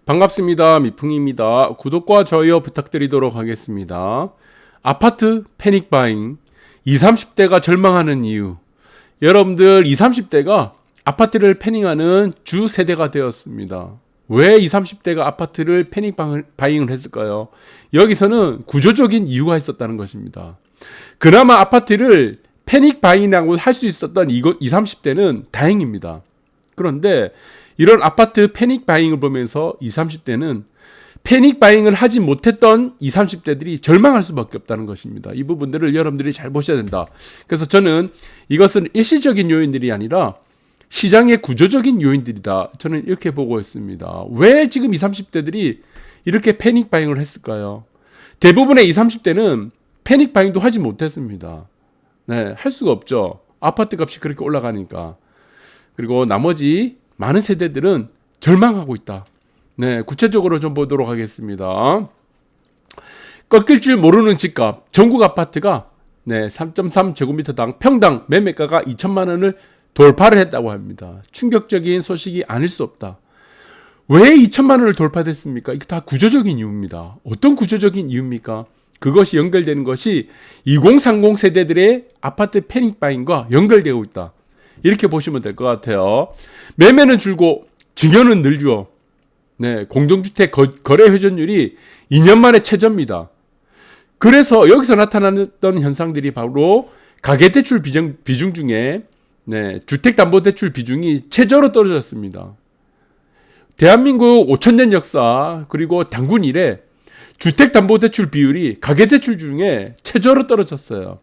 반갑습니다. 미풍입니다. 구독과 좋아요 부탁드리도록 하겠습니다. 아파트 패닉 바잉 20, 30대가 절망하는 이유. 여러분들 20, 30대가 아파트를 패닉하는 주 세대가 되었습니다. 왜 20, 30대가 아파트를 패닉 바잉을 했을까요? 여기서는 구조적인 이유가 있었다는 것입니다. 그나마 아파트를 패닉 바잉이라고 할 수 있었던 20, 30대는 다행입니다. 그런데 이런 아파트 패닉 바잉을 보면서 20, 30대는 패닉 바잉을 하지 못했던 20, 30대들이 절망할 수밖에 없다는 것입니다. 이 부분들을 여러분들이 잘 보셔야 된다. 그래서 저는 이것은 일시적인 요인들이 아니라 시장의 구조적인 요인들이다. 저는 이렇게 보고 있습니다. 왜 지금 20, 30대들이 이렇게 패닉 바잉을 했을까요? 대부분의 20, 30대는 패닉 바잉도 하지 못했습니다. 네, 할 수가 없죠. 아파트 값이 그렇게 올라가니까. 그리고 나머지 많은 세대들은 절망하고 있다. 네, 구체적으로 좀 보도록 하겠습니다. 꺾일 줄 모르는 집값. 전국 아파트가 3.3제곱미터당 평당 매매가가 2천만 원을 돌파를 했다고 합니다. 충격적인 소식이 아닐 수 없다. 왜 2천만 원을 돌파됐습니까? 이거 다 구조적인 이유입니다. 어떤 구조적인 이유입니까? 그것이 연결되는 것이 2030 세대들의 아파트 패닉 바잉과 연결되고 있다. 이렇게 보시면 될 것 같아요. 매매는 줄고 증여는 늘죠. 네, 공동주택 거래 회전율이 2년 만에 최저입니다. 그래서 여기서 나타났던 현상들이 바로 가계대출 비중 중에 주택담보대출 비중이 최저로 떨어졌습니다. 대한민국 5천년 역사 그리고 단군 이래 주택담보대출 비율이 가계대출 중에 최저로 떨어졌어요.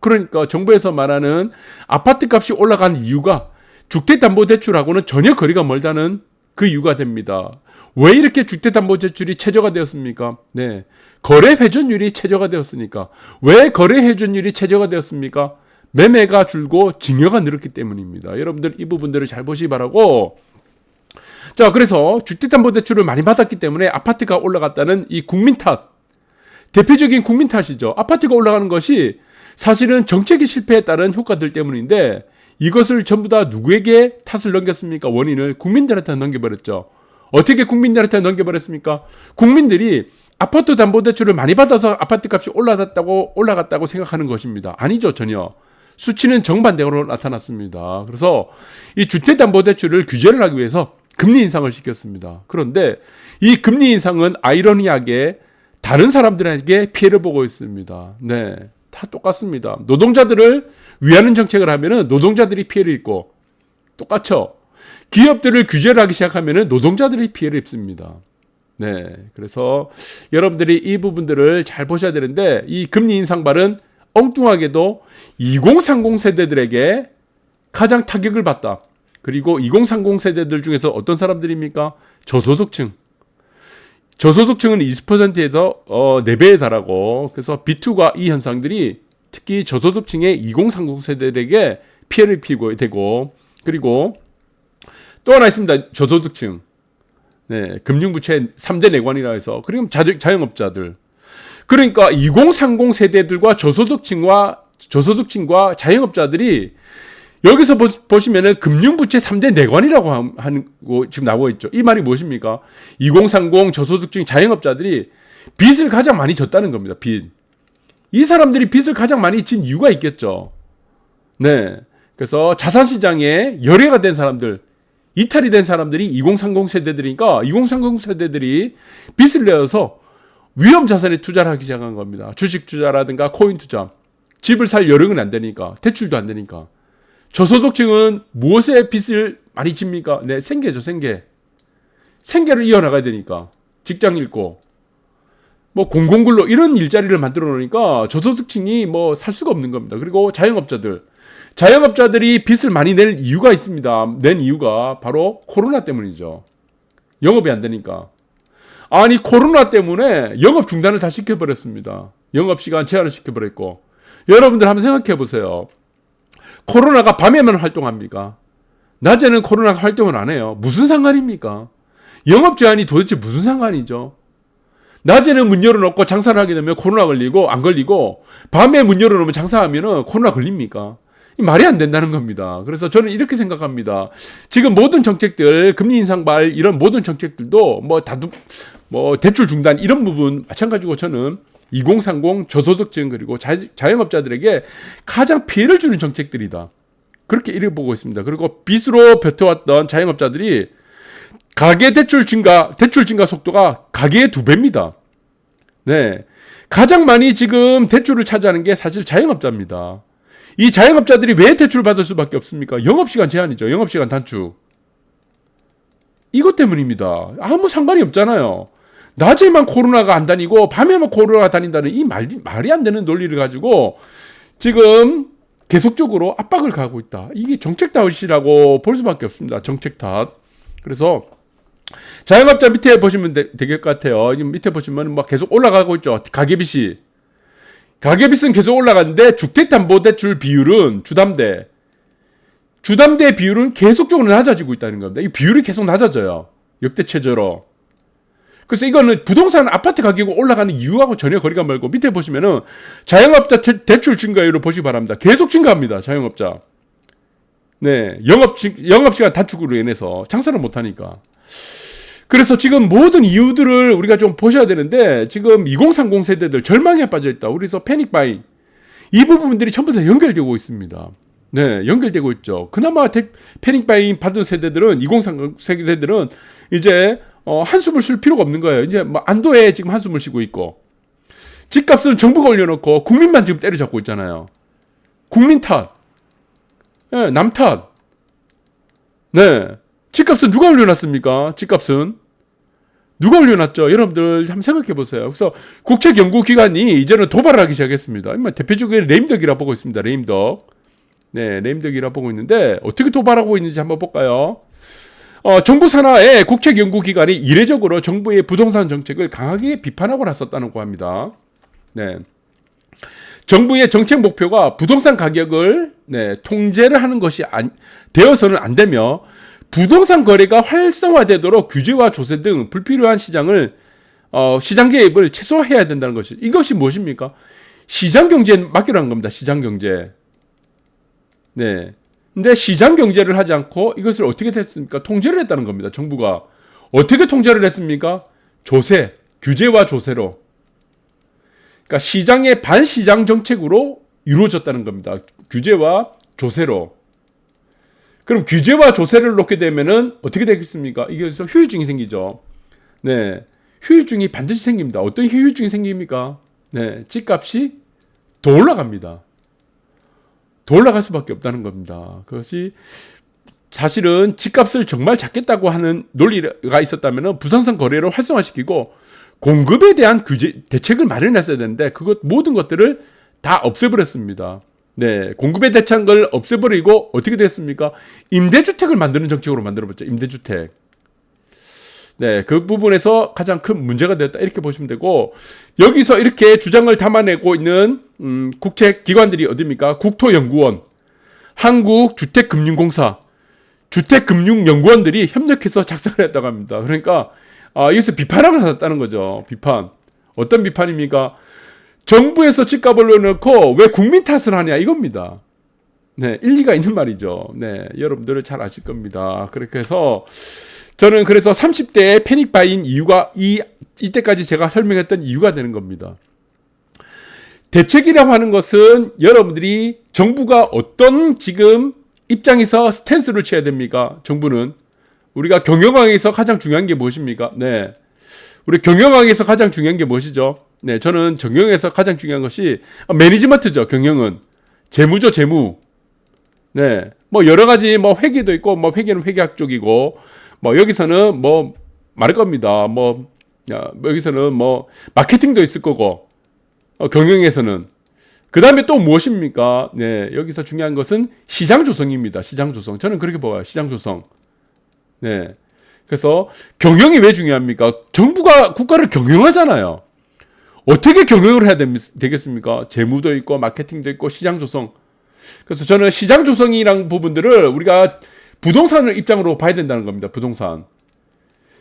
그러니까 정부에서 말하는 아파트 값이 올라간 이유가 주택담보대출하고는 전혀 거리가 멀다는 그 이유가 됩니다. 왜 이렇게 주택담보대출이 최저가 되었습니까? 네, 거래 회전율이 최저가 되었으니까. 왜 거래 회전율이 최저가 되었습니까? 매매가 줄고 증여가 늘었기 때문입니다. 여러분들 이 부분들을 잘 보시기 바라고. 자, 그래서 주택담보대출을 많이 받았기 때문에 아파트가 올라갔다는 이 국민 탓. 대표적인 국민 탓이죠. 아파트가 올라가는 것이 사실은 정책이 실패에 따른 효과들 때문인데 이것을 전부 다 누구에게 탓을 넘겼습니까? 원인을 국민들한테 넘겨버렸죠. 어떻게 국민들한테 넘겨버렸습니까? 국민들이 아파트 담보대출을 많이 받아서 아파트 값이 올라갔다고 생각하는 것입니다. 아니죠, 전혀. 수치는 정반대로 나타났습니다. 그래서 이 주택담보대출을 규제를 하기 위해서 금리 인상을 시켰습니다. 그런데 이 금리 인상은 아이러니하게 다른 사람들에게 피해를 보고 있습니다. 네, 다 똑같습니다. 노동자들을 위하는 정책을 하면은 노동자들이 피해를 입고 똑같죠. 기업들을 규제를 하기 시작하면은 노동자들이 피해를 입습니다. 네, 그래서 여러분들이 이 부분들을 잘 보셔야 되는데 이 금리 인상발은 엉뚱하게도 2030 세대들에게 가장 타격을 받다. 그리고 2030 세대들 중에서 어떤 사람들입니까? 저소득층. 저소득층은 20%에서 4배에 달하고 그래서 B2가 이 현상들이 특히 저소득층의 2030 세대들에게 피해를 입히고 되고 그리고 또 하나 있습니다. 저소득층. 네, 금융부채 3대 내관이라 해서 그리고 자영업자들. 그러니까 2030 세대들과 저소득층과 자영업자들이 여기서 보시면은 금융부채 3대 내관이라고 하는 거 지금 나와 있죠. 이 말이 무엇입니까? 2030 저소득층 자영업자들이 빚을 가장 많이 졌다는 겁니다. 빚. 이 사람들이 빚을 가장 많이 진 이유가 있겠죠. 네. 그래서 자산시장에 열애가 된 사람들, 이탈이 된 사람들이 2030 세대들이니까 2030 세대들이 빚을 내어서 위험 자산에 투자를 하기 시작한 겁니다. 주식 투자라든가 코인 투자. 집을 살 여력은 안 되니까, 대출도 안 되니까. 저소득층은 무엇에 빚을 많이 집니까? 네, 생계죠, 생계. 생계를 이어나가야 되니까. 직장 잃고, 공공근로 이런 일자리를 만들어 놓으니까 저소득층이 살 수가 없는 겁니다. 그리고 자영업자들이 빚을 많이 낼 이유가 있습니다. 낸 이유가 바로 코로나 때문이죠. 영업이 안 되니까. 아니, 코로나 때문에 영업 중단을 다 시켜버렸습니다. 영업시간 제한을 시켜버렸고. 여러분들 한번 생각해 보세요. 코로나가 밤에만 활동합니까? 낮에는 코로나가 활동을 안 해요. 무슨 상관입니까? 영업 제한이 도대체 무슨 상관이죠? 낮에는 문 열어놓고 장사를 하게 되면 코로나 걸리고 안 걸리고 밤에 문 열어놓으면 장사하면 코로나 걸립니까? 말이 안 된다는 겁니다. 그래서 저는 이렇게 생각합니다. 지금 모든 정책들, 금리 인상발 이런 모든 정책들도 뭐 대출 중단 이런 부분 마찬가지고 저는 2030 저소득층 그리고 자영업자들에게 가장 피해를 주는 정책들이다. 그렇게 읽어보고 있습니다. 그리고 빚으로 버텨왔던 자영업자들이 가계 대출 증가 속도가 가계의 2배입니다. 네. 가장 많이 지금 대출을 차지하는 게 사실 자영업자입니다. 이 자영업자들이 왜 대출을 받을 수밖에 없습니까? 영업시간 제한이죠. 영업시간 단축. 이것 때문입니다. 아무 상관이 없잖아요. 낮에만 코로나가 안 다니고 밤에만 코로나가 다닌다는 이 말이 안 되는 논리를 가지고 지금 계속적으로 압박을 가하고 있다. 이게 정책 탓이라고 볼 수밖에 없습니다. 정책 탓. 그래서 자영업자 밑에 보시면 될 것 같아요. 지금 밑에 보시면 막 계속 올라가고 있죠. 가계빚은 계속 올라가는데 주택담보대출 비율은 주담대 비율은 계속적으로 낮아지고 있다는 겁니다. 이 비율이 계속 낮아져요. 역대 최저로. 그래서 이거는 부동산 아파트 가격이 올라가는 이유하고 전혀 거리가 멀고 밑에 보시면은 자영업자 대출 증가율을 보시기 바랍니다. 계속 증가합니다. 자영업자. 네, 영업시간 단축으로 인해서 장사를 못하니까. 그래서 지금 모든 이유들을 우리가 좀 보셔야 되는데 지금 2030 세대들 절망에 빠져있다. 그래서 패닉바잉 이 부분들이 전부 다 연결되고 있습니다. 네, 연결되고 있죠. 그나마 패닉바잉 받은 세대들은 2030 세대들은 이제 한숨을 쉴 필요가 없는 거예요. 이제 뭐 안도에 지금 한숨을 쉬고 있고 집값은 정부가 올려놓고 국민만 지금 때려잡고 있잖아요. 국민 탓, 네, 남 탓. 네. 집값은 누가 올려놨습니까? 집값은 누가 올려놨죠? 여러분들 한번 생각해 보세요. 그래서 국책연구기관이 이제는 도발을 하기 시작했습니다. 대표적인 레임덕이라 보고 있습니다. 레임덕. 네, 레임덕이라 보고 있는데 어떻게 도발하고 있는지 한번 볼까요? 정부 산하의 국책연구기관이 이례적으로 정부의 부동산 정책을 강하게 비판하고 나섰다고 합니다. 네. 정부의 정책 목표가 부동산 가격을 통제를 하는 것이 되어서는 안 되며 부동산 거래가 활성화되도록 규제와 조세 등 불필요한 시장 개입을 최소화해야 된다는 것이 이것이 무엇입니까? 시장 경제에 맡기라는 겁니다. 시장 경제. 네. 근데 시장 경제를 하지 않고 이것을 어떻게 했습니까? 통제를 했다는 겁니다. 정부가 어떻게 통제를 했습니까? 조세, 규제와 조세로. 그러니까 시장의 반시장 정책으로 이루어졌다는 겁니다. 규제와 조세로. 그럼 규제와 조세를 놓게 되면은 어떻게 되겠습니까? 이게 그래서 후유증이 생기죠. 네. 후유증이 반드시 생깁니다. 어떤 후유증이 생깁니까? 네. 집값이 더 올라갑니다. 더 올라갈 수밖에 없다는 겁니다. 그것이 사실은 집값을 정말 잡겠다고 하는 논리가 있었다면은 부동산 거래를 활성화시키고 공급에 대한 대책을 마련했어야 되는데 그것 모든 것들을 다 없애버렸습니다. 네, 공급에 대한 걸 없애버리고 어떻게 됐습니까? 임대주택을 만드는 정책으로 만들어봤죠. 임대주택. 네, 그 부분에서 가장 큰 문제가 되었다 이렇게 보시면 되고 여기서 이렇게 주장을 담아내고 있는 국책기관들이 어디입니까? 국토연구원, 한국주택금융공사, 주택금융연구원들이 협력해서 작성을 했다고 합니다. 그러니까 여기서 비판하고 나섰다는 거죠. 비판. 어떤 비판입니까? 정부에서 집값을 올려놓고 왜 국민 탓을 하냐 이겁니다. 네, 일리가 있는 말이죠. 네, 여러분들은 잘 아실 겁니다. 그렇게 해서 저는 그래서 30대의 패닉바인 이유가 이때까지 제가 설명했던 이유가 되는 겁니다. 대책이라고 하는 것은 여러분들이 정부가 어떤 지금 입장에서 스탠스를 취해야 됩니까? 정부는 우리가 경영학에서 가장 중요한 게 무엇입니까? 네, 우리 경영학에서 가장 중요한 게 무엇이죠? 네, 저는 경영에서 가장 중요한 것이 매니지먼트죠. 경영은 재무죠, 재무. 네, 뭐 여러 가지 뭐 회계도 있고 뭐 회계는 회계학 쪽이고 뭐 여기서는 뭐 말할 겁니다. 뭐 여기서는 뭐 마케팅도 있을 거고 경영에서는 그 다음에 또 무엇입니까? 네, 여기서 중요한 것은 시장 조성입니다. 시장 조성. 저는 그렇게 봐요. 시장 조성. 네, 그래서 경영이 왜 중요합니까? 정부가 국가를 경영하잖아요. 어떻게 경영을 해야 되겠습니까? 재무도 있고 마케팅도 있고 시장 조성. 그래서 저는 시장 조성이라는 부분들을 우리가 부동산을 입장으로 봐야 된다는 겁니다. 부동산.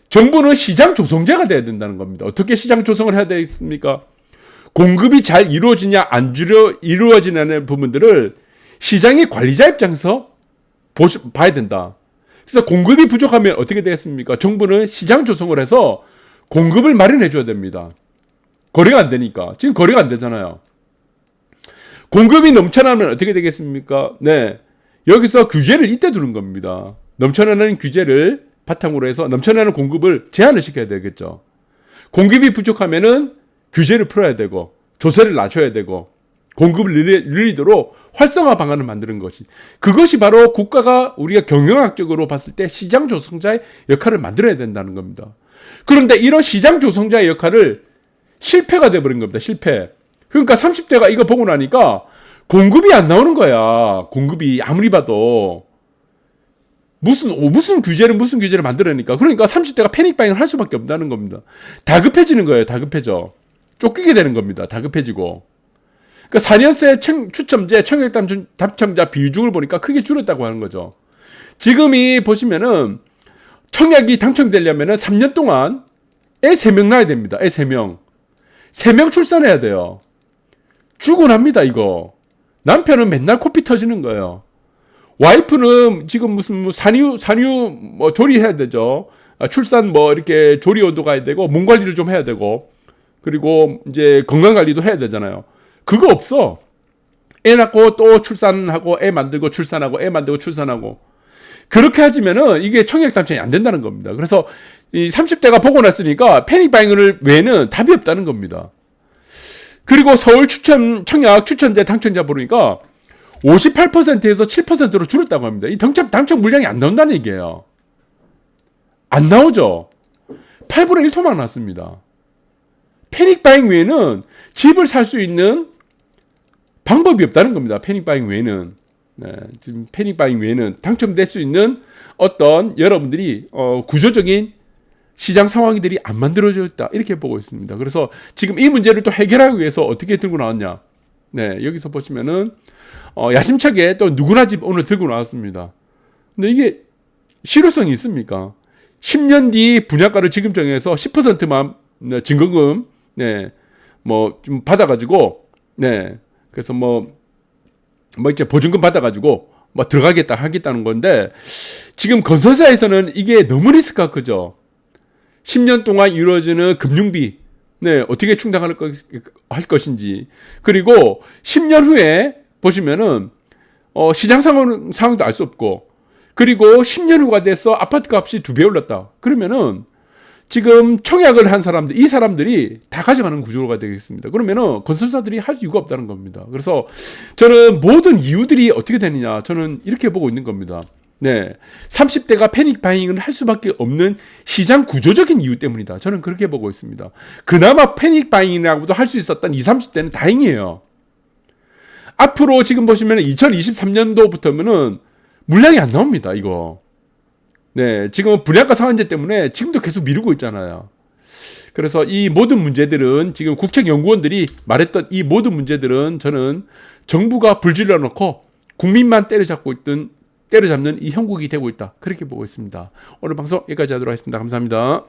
정부는 시장 조성자가 돼야 된다는 겁니다. 어떻게 시장 조성을 해야 되겠습니까? 공급이 잘 이루어지냐 안 이루어지냐는 부분들을 시장의 관리자 입장에서 봐야 된다. 그래서 공급이 부족하면 어떻게 되겠습니까? 정부는 시장 조성을 해서 공급을 마련해 줘야 됩니다. 거래가 안 되니까. 지금 거래가 안 되잖아요. 공급이 넘쳐나면 어떻게 되겠습니까? 네. 여기서 규제를 이때 두는 겁니다. 넘쳐나는 규제를 바탕으로 해서 넘쳐나는 공급을 제한을 시켜야 되겠죠. 공급이 부족하면은 규제를 풀어야 되고, 조세를 낮춰야 되고, 공급을 늘리도록 활성화 방안을 만드는 것이, 그것이 바로 국가가 우리가 경영학적으로 봤을 때 시장 조성자의 역할을 만들어야 된다는 겁니다. 그런데 이런 시장 조성자의 역할을 실패가 돼버린 겁니다. 실패. 그러니까 30대가 이거 보고 나니까 공급이 안 나오는 거야. 공급이 아무리 봐도 무슨 규제를 만들어내니까. 그러니까 30대가 패닉바잉을 할 수밖에 없다는 겁니다. 다급해지는 거예요. 다급해져. 쫓기게 되는 겁니다. 다급해지고. 그러니까 4년새 추첨제 청약 당첨자 비중을 보니까 크게 줄었다고 하는 거죠. 지금이 보시면은 청약이 당첨되려면은 3년 동안 애 3명 낳아야 됩니다. 애 3명. 3명 출산해야 돼요. 죽어납니다, 이거. 남편은 맨날 코피 터지는 거예요. 와이프는 지금 무슨 산유 조리해야 되죠. 출산 이렇게 조리 온도 가야 되고, 몸 관리를 좀 해야 되고, 그리고 이제 건강 관리도 해야 되잖아요. 그거 없어. 애 낳고 또 출산하고, 애 만들고 출산하고, 애 만들고 출산하고. 그렇게 하지면은 이게 청약 당첨이 안 된다는 겁니다. 그래서 이 30대가 보고 났으니까 패닉바잉을 외에는 답이 없다는 겁니다. 그리고 서울 청약 추천제 당첨자 보니까 58%에서 7%로 줄었다고 합니다. 이 당첨 물량이 안 나온다는 얘기예요. 안 나오죠. 8분의 1토막 났습니다. 패닉바잉 외에는 집을 살 수 있는 방법이 없다는 겁니다. 패닉바잉 외에는. 네, 지금 패닉바잉 외에는 당첨될 수 있는 어떤 여러분들이 구조적인 시장 상황들이 안 만들어져 있다. 이렇게 보고 있습니다. 그래서 지금 이 문제를 또 해결하기 위해서 어떻게 들고 나왔냐. 네, 여기서 보시면은 야심차게 또 누구나 집 오늘 들고 나왔습니다. 근데 이게 실효성이 있습니까? 10년 뒤 분양가를 지금 정해서 10%만 증거금 좀 받아가지고 그래서 이제 보증금 받아가지고 들어가겠다 하겠다는 건데, 지금 건설사에서는 이게 너무 리스크가 크죠. 10년 동안 이루어지는 금융비 어떻게 충당할 것인지, 그리고 10년 후에 보시면은 시장 상황도 알 수 없고, 그리고 10년 후가 돼서 아파트 값이 2배 올랐다. 그러면은 지금 청약을 한 사람들, 이 사람들이 다 가져가는 구조가 되겠습니다. 그러면은 건설사들이 할 이유가 없다는 겁니다. 그래서 저는 모든 이유들이 어떻게 되느냐, 저는 이렇게 보고 있는 겁니다. 30대가 패닉 바잉을 할 수밖에 없는 시장 구조적인 이유 때문이다. 저는 그렇게 보고 있습니다. 그나마 패닉 바잉이라고도 할 수 있었던 20, 30대는 다행이에요. 앞으로 지금 보시면 2023년도부터면은 물량이 안 나옵니다, 이거. 지금 분양가 상한제 때문에 지금도 계속 미루고 있잖아요. 그래서 이 모든 문제들은, 지금 국책연구원들이 말했던 이 모든 문제들은 저는 정부가 불질러 놓고 국민만 때려잡는 이 형국이 되고 있다. 그렇게 보고 있습니다. 오늘 방송 여기까지 하도록 하겠습니다. 감사합니다.